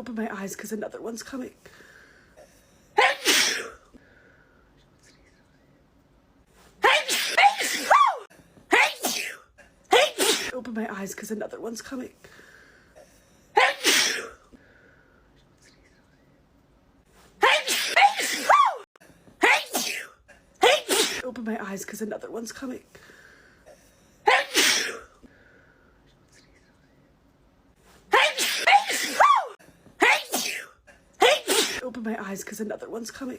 Open my eyes because another one's coming. Open my eyes because another one's coming. Open my eyes because another one's coming. Open my eyes because another one's coming.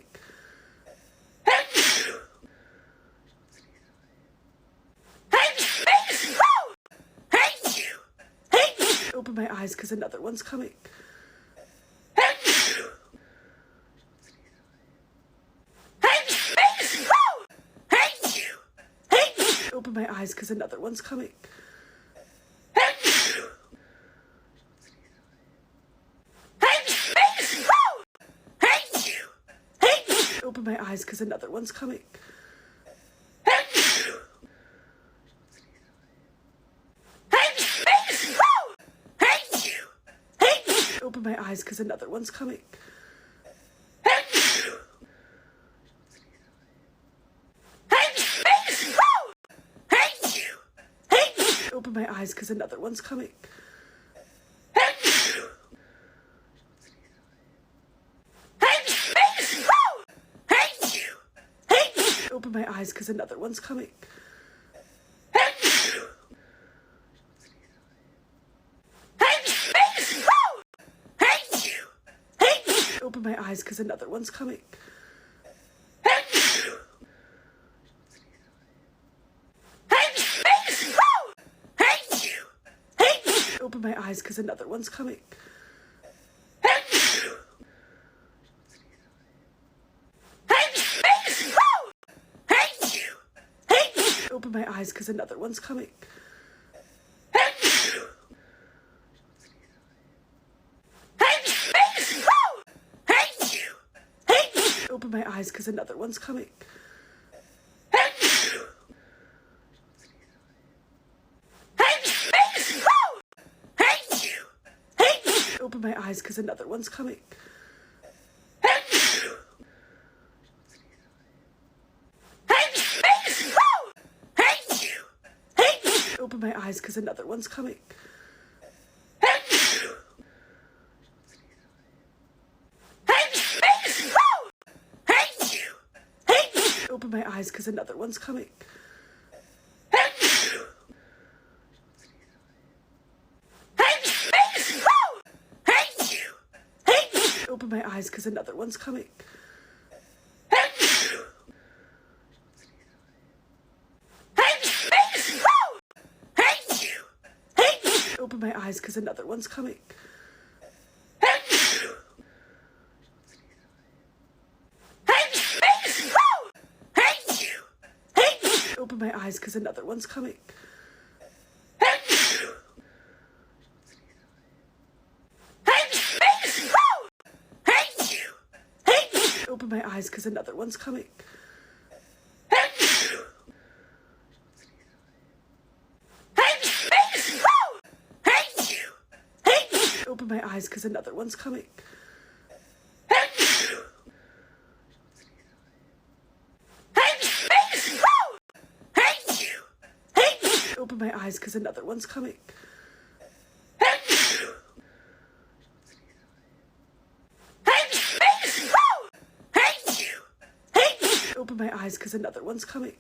Open my eyes because another one's coming. Open my eyes because another one's coming. Open my eyes because another one's coming. Open my eyes because another one's coming. Open my eyes because another one's coming. Open my eyes because another one's coming. Open my eyes because another one's coming. Open my eyes because another one's coming. Open my eyes because another one's coming. Open my eyes because another one's coming. Open my eyes because another one's coming. Open my eyes because another one's coming. Open my eyes because another one's coming. Open my eyes because another one's coming. Open my eyes because another one's coming. Open my eyes because another one's coming. Open my eyes because another one's coming. Open my eyes because another one's coming. Open my eyes because another one's coming. Open my eyes because another one's coming.